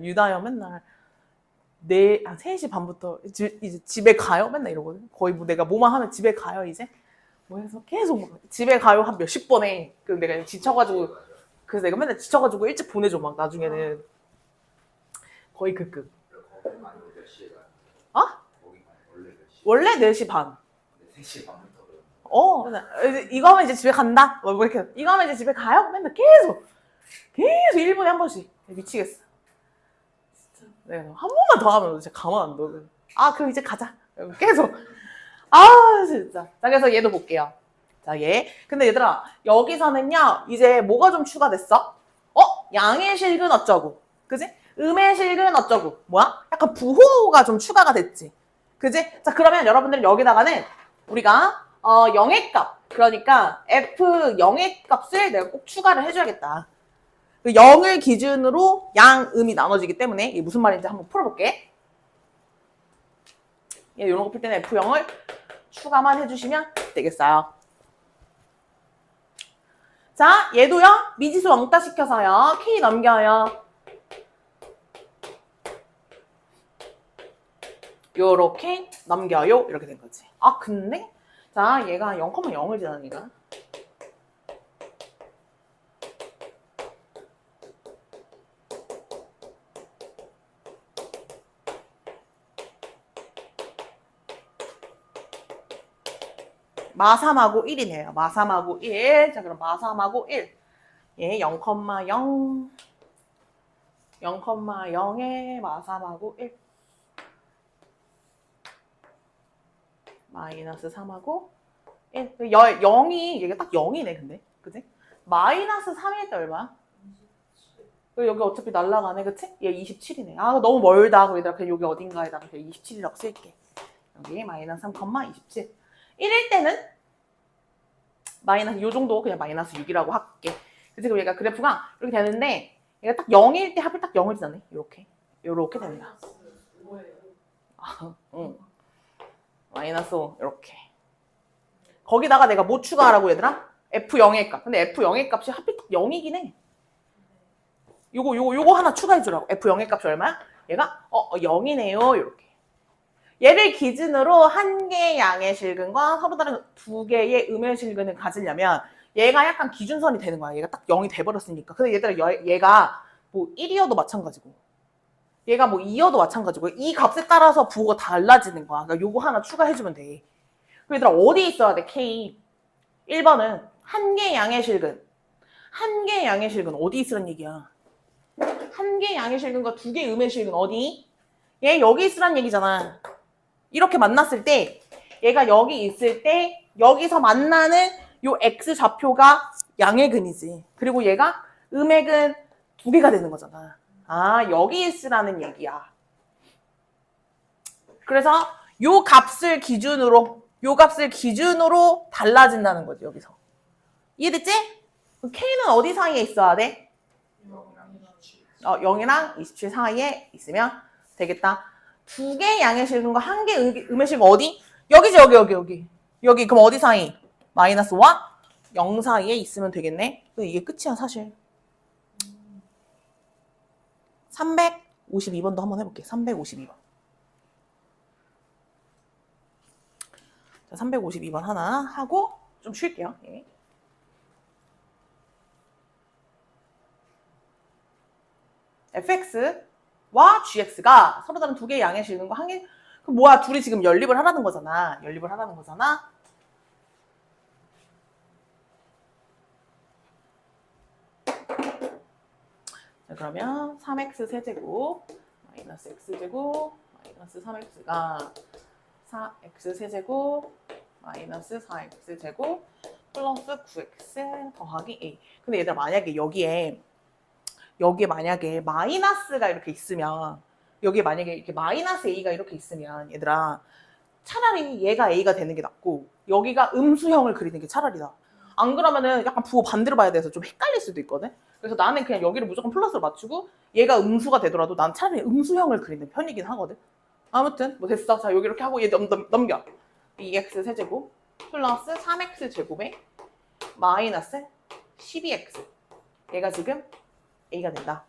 유다요 맨날 3시 반부터 이제 집에 가요? 맨날 이러거든. 거의 뭐 내가 뭐만 하면 집에 가요, 이제? 뭐 해서 계속 막 집에 가요 한 몇십 번에. 그럼 내가 지쳐가지고, 그래서 내가 맨날 지쳐가지고 일찍 보내줘, 막 나중에는. 거의 그 급. 몇 시에 가요? 어? 원래 4시 반. 3시 반부터 이거 하면 이제 집에 간다? 뭐 이렇게. 이거 하면 이제 집에 가요? 맨날 계속 1분에 한 번씩. 미치겠어. 진짜. 내가 한 번만 더 하면 진짜 가만 안 둬. 그럼 이제 가자. 계속. 아, 진짜. 자, 그래서 얘도 볼게요. 자, 얘. 근데 얘들아, 여기서는요, 이제 뭐가 좀 추가됐어? 양의 실근 어쩌고. 그지? 음의 실근 어쩌고. 뭐야? 약간 부호가 좀 추가가 됐지. 그지? 자, 그러면 여러분들 여기다가는 우리가, 0의 값. 그러니까 F 0의 값을 내가 꼭 추가를 해줘야겠다. 그 0을 기준으로 양, 음이 나눠지기 때문에 이게 무슨 말인지 한번 풀어볼게. 예, 이런 거 풀 때는 F0을 추가만 해주시면 되겠어요. 자, 얘도요. 미지수 왕따 시켜서요. K 넘겨요. 요렇게 넘겨요. 이렇게 된 거지. 아, 근데 자, 얘가 0,0을 지나니까 마3하고 1이네요. 마3하고 1. 자, 그럼 마3하고 1. 예, 0,0. 0,0에 마3하고 1. 마이너스 3하고 1. 0이, 얘가 딱 0이네, 근데. 그지? 마이너스 3일 때 얼마야? 여기 어차피 날라가네, 그치? 얘 27이네. 아, 너무 멀다. 그럼 그냥 여기 어딘가에다가 27이라고 쓸게. 여기 마이너스 3,27. 1일 때는 마이너스 요 정도 그냥 마이너스 6이라고 할게. 그래서 그럼 얘가 그래프가 이렇게 되는데 얘가 딱 0일 때 하필 딱 0을 지나네. 요렇게 된다. 응. 마이너스 5 이렇게. 거기다가 내가 뭐 추가하라고 얘들아? F0의 값. 근데 F0의 값이 하필 딱 0이긴 해. 요거 하나 추가해 주라고. F0의 값이 얼마야? 얘가 0이네요. 이렇게. 얘를 기준으로 한 개의 양의 실근과 서로 다른 두 개의 음의 실근을 가지려면 얘가 약간 기준선이 되는 거야. 얘가 딱 0이 돼버렸으니까. 근데 얘들아 얘가 뭐 1이어도 마찬가지고 얘가 뭐 2여도 마찬가지고 이 값에 따라서 부호가 달라지는 거야. 그러니까 요거 하나 추가해주면 돼. 그럼 얘들아 어디 있어야 돼? K. 1번은 한 개의 양의 실근. 한 개의 양의 실근 어디 있으란 얘기야? 한 개의 양의 실근과 두 개의 음의 실근 어디? 얘 여기 있으란 얘기잖아. 이렇게 만났을 때 얘가 여기 있을 때 여기서 만나는 요 X 좌표가 양의 근이지. 그리고 얘가 음의 근 두 개가 되는 거잖아. 아, 여기 있으라는 얘기야. 그래서 요 값을 기준으로 달라진다는 거지, 여기서. 이해됐지? K는 어디 사이에 있어야 돼? 0이랑 27 사이에 있으면 되겠다. 두 개의 양의 실근과 한 개의 음의 실근 어디? 여기지, 여기. 여기, 그럼 어디 사이? 마이너스 5와 0 사이에 있으면 되겠네. 이게 끝이야, 사실. 352번도 한번 해볼게. 352번. 자, 352번 하나 하고 좀 쉴게요. 예. fx와 gx가 서로 다른 두 개의 양의 실근과 한 개, 그 뭐야, 둘이 지금 연립을 하라는 거잖아. 자, 그러면 3x 세제곱 마이너스 x제곱 마이너스 3x가 4x 세제곱 마이너스 4x제곱 플러스 9x 더하기 a. 근데 얘들아 만약에 여기에 만약에 마이너스가 이렇게 있으면 여기에 만약에 이렇게 마이너스 a가 이렇게 있으면 얘들아 차라리 얘가 a가 되는 게 낫고 여기가 음수형을 그리는 게 차라리 나아. 안 그러면은 약간 부호 반대로 봐야 돼서 좀 헷갈릴 수도 있거든. 그래서 나는 그냥 여기를 무조건 플러스로 맞추고 얘가 음수가 되더라도 난 차라리 음수형을 그리는 편이긴 하거든. 아무튼 뭐 됐어. 자 여기 이렇게 하고 얘 넘겨. 2x 세제곱 플러스 3x 제곱에 마이너스 12x. 얘가 지금 a가 된다.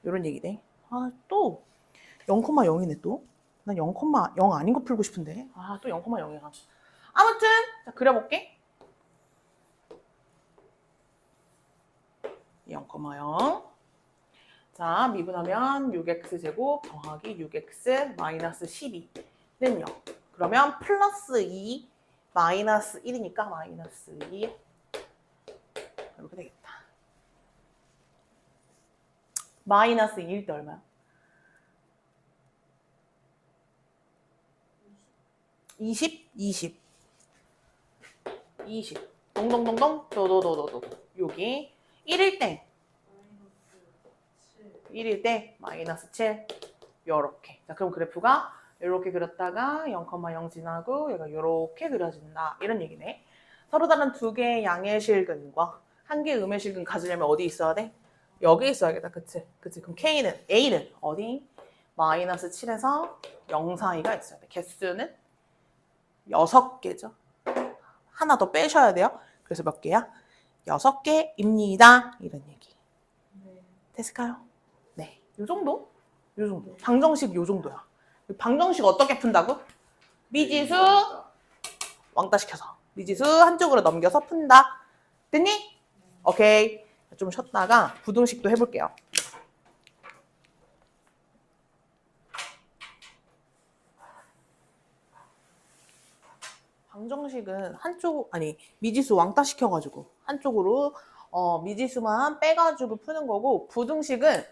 이런 얘기네. 아, 또 0,0이네 또. 난 0,0 아닌 거 풀고 싶은데. 아, 또 0,0이야. 아무튼 자, 그려볼게. 0,0. 자, 미분하면 6x 제곱 더하기 6x 마이너스 12는 0. 그러면 플러스 2 마이너스 1이니까 마이너스 2 이렇게 되겠다. 마이너스 2일 때 얼마야? 20. 20. 동동동동 도도도도도. 여기 1일 때 마이너스 7. 요렇게. 자, 그럼 그래프가 이렇게 그렸다가 0,0 지나고 얘가 이렇게 그려진다. 이런 얘기네. 서로 다른 두 개의 양의 실근과 한 개의 음의 실근 가지려면 어디 있어야 돼? 여기 있어야겠다. 그치? 그럼 A는 어디? 마이너스 7에서 0 사이가 있어야 돼. 개수는 6개죠. 하나 더 빼셔야 돼요. 그래서 몇 개야? 6개입니다. 이런 얘기. 됐을까요? 네. 요 정도? 방정식 요 정도야. 방정식 어떻게 푼다고? 미지수 왕따시켜서. 미지수 한쪽으로 넘겨서 푼다. 됐니? 오케이. 좀 쉬었다가 부등식도 해볼게요. 방정식은 미지수 왕따 시켜가지고 한쪽으로 미지수만 빼가지고 푸는 거고, 부등식은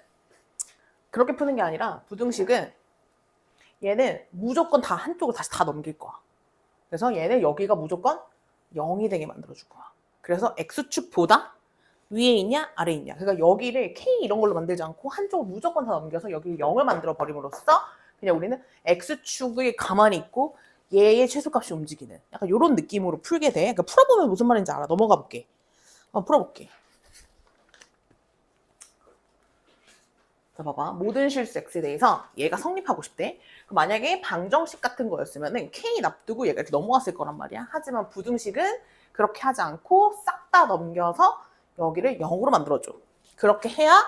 그렇게 푸는 게 아니라 부등식은 얘는 무조건 다 한쪽으로 다시 다 넘길 거야. 그래서 얘는 여기가 무조건 0이 되게 만들어줄 거야. 그래서 X축보다 위에 있냐 아래에 있냐. 그러니까 여기를 K 이런 걸로 만들지 않고 한쪽을 무조건 다 넘겨서 여기 0을 만들어 버림으로써 그냥 우리는 X축이 가만히 있고 얘의 최소값이 움직이는 약간 이런 느낌으로 풀게 돼. 그러니까 풀어보면 무슨 말인지 알아. 넘어가 볼게. 풀어볼게. 자, 봐봐. 모든 실수 X에 대해서 얘가 성립하고 싶대. 그럼 만약에 방정식 같은 거였으면은 K 납두고 얘가 이렇게 넘어갔을 거란 말이야. 하지만 부등식은 그렇게 하지 않고 싹 다 넘겨서 여기를 0으로 만들어줘. 그렇게 해야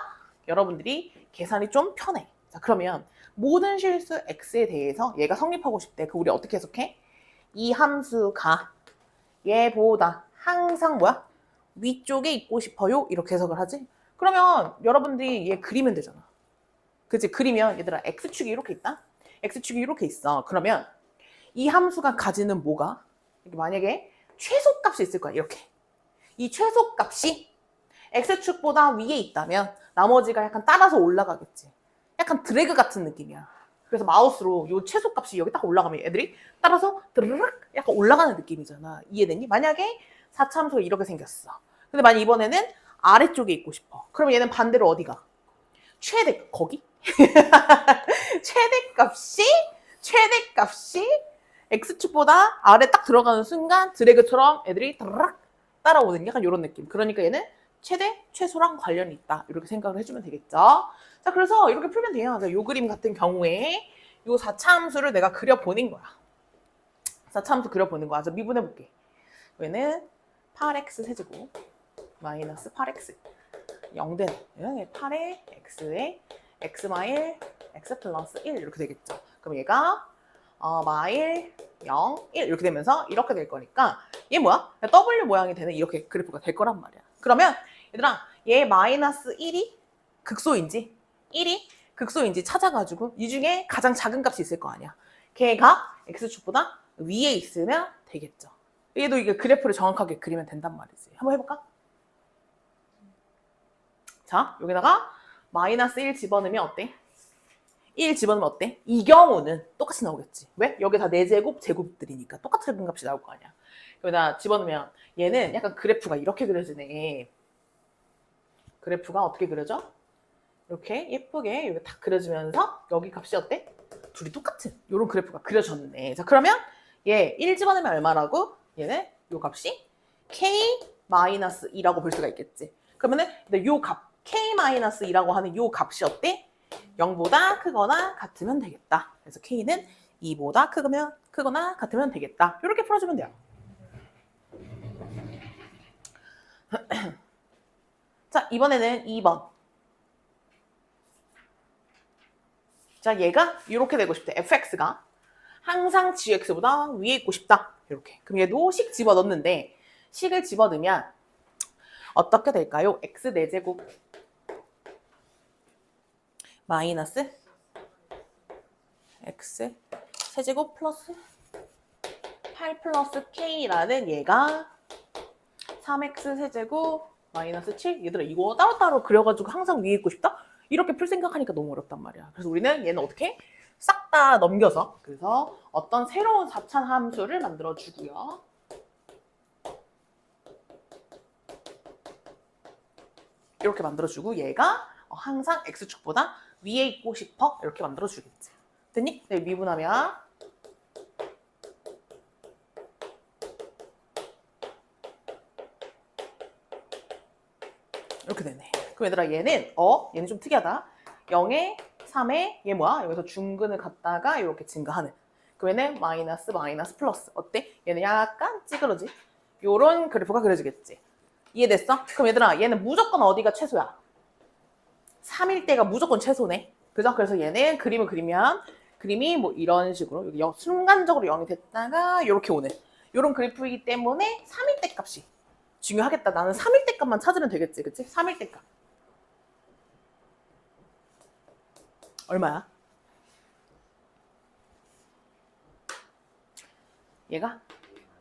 여러분들이 계산이 좀 편해. 자, 그러면 모든 실수 X에 대해서 얘가 성립하고 싶대. 그 우리 어떻게 해석해? 이 함수가 얘보다 항상 뭐야? 위쪽에 있고 싶어요. 이렇게 해석을 하지? 그러면 여러분들이 얘 그리면 되잖아. 그치? 그리면 얘들아 X축이 이렇게 있다? X축이 이렇게 있어. 그러면 이 함수가 가지는 뭐가? 만약에 최소값이 있을 거야. 이렇게. 이 최소값이 X축보다 위에 있다면 나머지가 약간 따라서 올라가겠지. 약간 드래그 같은 느낌이야. 그래서 마우스로 이 최소값이 여기 딱 올라가면 애들이 따라서 드르륵 약간 올라가는 느낌이잖아. 이해됐니? 만약에 4차함수가 이렇게 생겼어. 근데 만약 이번에는 아래쪽에 있고 싶어. 그럼 얘는 반대로 어디가? 거기? 최대값이 X축보다 아래 딱 들어가는 순간 드래그처럼 애들이 드르륵 따라오는 약간 이런 느낌. 그러니까 얘는 최소랑 관련이 있다. 이렇게 생각을 해주면 되겠죠. 자, 그래서 이렇게 풀면 돼요. 이 그림 같은 경우에 이 4차 함수를 내가 그려보는 거야. 4차 함수 그려보는 거야. 그래서 미분해볼게. 얘는 8x 세제곱 마이너스 8x 0되네. 8에 x에 x 마일 x 플러스 1 이렇게 되겠죠. 그럼 얘가 마일 0, 1 이렇게 되면서 이렇게 될 거니까 얘 뭐야? W 모양이 되는 이렇게 그래프가 될 거란 말이야. 그러면 얘들아 얘 마이너스 1이 극소인지 1이 극소인지 찾아가지고 이 중에 가장 작은 값이 있을 거 아니야. 걔가 X축보다 위에 있으면 되겠죠. 얘도 이게 그래프를 정확하게 그리면 된단 말이지. 한번 해볼까? 자, 여기다가 마이너스 1 집어넣으면 어때? 1 집어넣으면 어때? 이 경우는 똑같이 나오겠지. 왜? 여기 다 4제곱, 제곱들이니까 똑같은 값이 나올 거 아니야. 여기다 집어넣으면 얘는 약간 그래프가 이렇게 그려지네. 그래프가 어떻게 그려져? 이렇게 예쁘게 여기 딱 그려지면서 여기 값이 어때? 둘이 똑같은 이런 그래프가 그려졌네. 자, 그러면 얘 1 집어넣으면 얼마라고? 얘는 요 값이 K-2라고 볼 수가 있겠지. 그러면은 요 값, K-2라고 하는 요 값이 어때? 0보다 크거나 같으면 되겠다. 그래서 K는 2보다 크거나 같으면 되겠다. 이렇게 풀어주면 돼요. 자, 이번에는 2번. 자, 얘가 이렇게 되고 싶대. fx가 항상 gx보다 위에 있고 싶다. 이렇게. 그럼 얘도 식 집어넣는데 식을 집어넣으면 어떻게 될까요? x 4제곱 마이너스 x 세제곱 플러스 8 플러스 k라는 얘가 3x 세제곱 마이너스 7. 얘들아 이거 따로따로 그려가지고 항상 위에 있고 싶다? 이렇게 풀 생각하니까 너무 어렵단 말이야. 그래서 우리는 얘는 어떻게? 싹 다 넘겨서 그래서 어떤 새로운 4차 함수를 만들어 주고요. 이렇게 만들어주고 얘가 항상 x축보다 위에 있고 싶어 이렇게 만들어주겠지. 됐니? 네, 미분하면 이렇게 되네. 그럼 얘들아 얘는 좀 특이하다. 0에 3에 얘 뭐야? 여기서 중근을 갖다가 이렇게 증가하는. 그럼 얘는 마이너스 마이너스 플러스. 어때? 얘는 약간 찌그러지. 요런 그래프가 그려지겠지. 이해됐어? 그럼 얘들아 얘는 무조건 어디가 최소야? 3일 때가 무조건 최소네. 그죠? 그래서 얘는 그림을 그리면 그림이 뭐 이런 식으로 여기 순간적으로 0이 됐다가 이렇게 오는 요런 그래프이기 때문에 3일 때 값이 중요하겠다. 나는 3일 때 값만 찾으면 되겠지. 그치? 3일 때 값. 얼마야? 얘가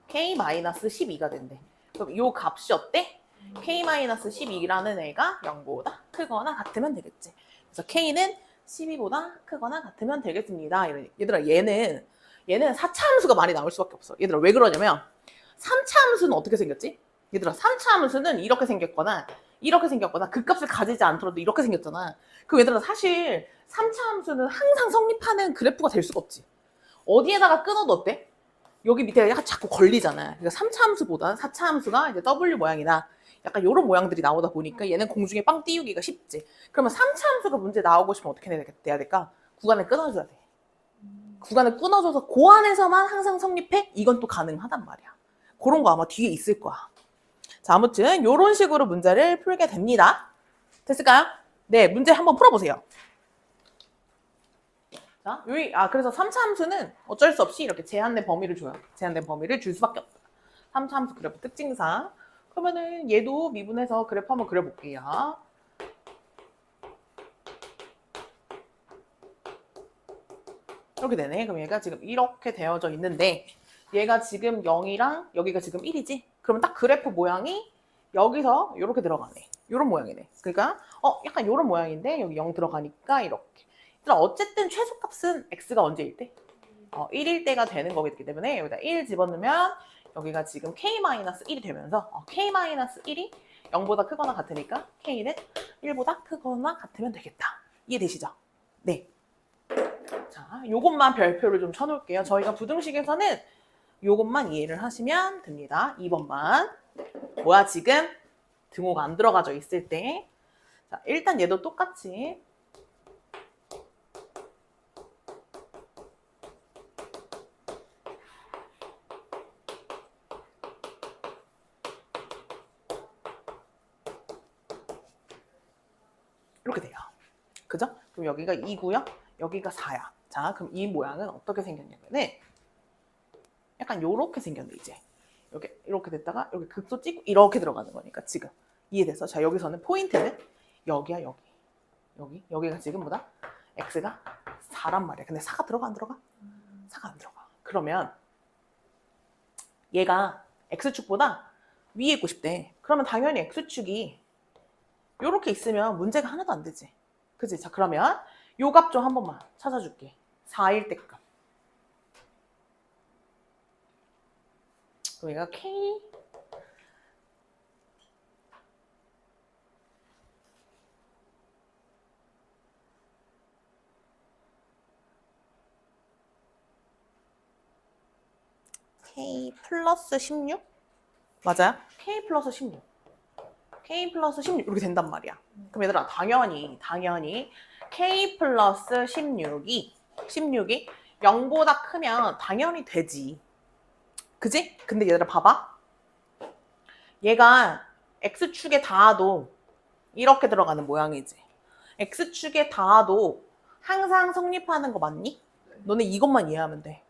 K-12가 된대. 그럼 요 값이 어때? K-12라는 애가 0보다 크거나 같으면 되겠지. 그래서 K는 12보다 크거나 같으면 되겠습니다. 얘들아 얘는 4차 함수가 많이 나올 수밖에 없어. 얘들아 왜 그러냐면 3차 함수는 어떻게 생겼지? 얘들아 3차 함수는 이렇게 생겼거나 그 값을 가지지 않더라도 이렇게 생겼잖아. 그럼 얘들아 사실 3차 함수는 항상 성립하는 그래프가 될 수가 없지. 어디에다가 끊어도 어때? 여기 밑에 약간 자꾸 걸리잖아. 그러니까 3차 함수보다 4차 함수가 이제 W 모양이나 약간 이런 모양들이 나오다 보니까 얘는 공중에 빵 띄우기가 쉽지. 그러면 3차 함수가 문제 나오고 싶으면 어떻게 돼야 될까? 구간을 끊어줘야 돼. 구간을 끊어줘서 그 안에서만 항상 성립해? 이건 또 가능하단 말이야. 그런 거 아마 뒤에 있을 거야. 자, 아무튼 이런 식으로 문제를 풀게 됩니다. 됐을까요? 네, 문제 한번 풀어보세요. 자, 그래서 3차 함수는 어쩔 수 없이 이렇게 제한된 범위를 줘요. 제한된 범위를 줄 수밖에 없다. 3차 함수 그래프 특징상. 그러면은 얘도 미분해서 그래프 한번 그려볼게요. 이렇게 되네. 그럼 얘가 지금 이렇게 되어져 있는데 얘가 지금 0이랑 여기가 지금 1이지? 그러면 딱 그래프 모양이 여기서 이렇게 들어가네. 이런 모양이네. 그러니까 약간 이런 모양인데 여기 0 들어가니까 이렇게. 어쨌든 최소값은 x가 언제일 때? 1일 때가 되는 거기 때문에 여기다 1 집어넣으면 여기가 지금 k-1이 되면서 k-1이 0보다 크거나 같으니까 k는 1보다 크거나 같으면 되겠다. 이해되시죠? 네. 자, 요것만 별표를 좀 쳐놓을게요. 저희가 부등식에서는 요것만 이해를 하시면 됩니다. 2번만. 뭐야 지금? 등호가 안 들어가져 있을 때. 자, 일단 얘도 똑같이 이렇게 돼요. 그죠? 그럼 여기가 2고요. 여기가 4야. 자, 그럼 이 모양은 어떻게 생겼냐면은 약간 요렇게 생겼네, 이제. 이렇게 됐다가 여기 극소 찍고 이렇게 들어가는 거니까 지금. 이해됐어? 자, 여기서는 포인트는 여기야, 여기. 여기가 지금 뭐다? x가 4란 말이야. 근데 4가 들어가, 안 들어가? 4가 안 들어가. 그러면 얘가 x축보다 위에 있고 싶대. 그러면 당연히 x축이 요렇게 있으면 문제가 하나도 안 되지. 그치? 자, 그러면 요 값 좀 한 번만 찾아줄게. 4일 때 값. 그럼 얘가 K 플러스 16? 맞아요? K 플러스 16. K 플러스 16 이렇게 된단 말이야. 그럼 얘들아 당연히 K 플러스 16이 0보다 크면 당연히 되지. 그지? 근데 얘들아 봐봐. 얘가 X축에 닿아도 이렇게 들어가는 모양이지. X축에 닿아도 항상 성립하는 거 맞니? 너네 이것만 이해하면 돼.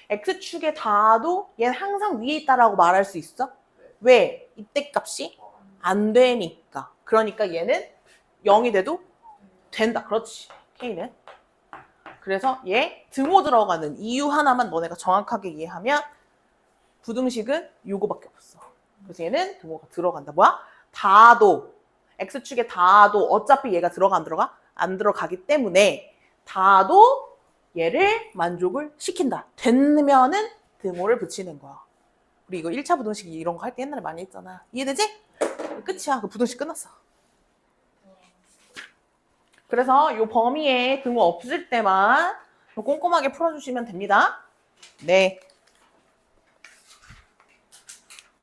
X축에 닿아도 얘는 항상 위에 있다라고 말할 수 있어? 왜? 이때 값이 안 되니까. 그러니까 얘는 0이 돼도 된다. 그렇지. K는. 그래서 얘 등호 들어가는 이유 하나만 너네가 정확하게 이해하면 부등식은 요거밖에 없어. 그래서 얘는 등호가 들어간다. 뭐야? 닿아도 X축에 닿아도 어차피 얘가 들어가 안 들어가? 안 들어가기 때문에 닿아도 얘를 만족을 시킨다. 되면은 등호를 붙이는 거야. 우리 이거 1차 부등식 이런 거 할 때 옛날에 많이 했잖아. 이해되지? 끝이야. 그 부등식 끝났어. 그래서 이 범위에 등호 없을 때만 꼼꼼하게 풀어주시면 됩니다. 네.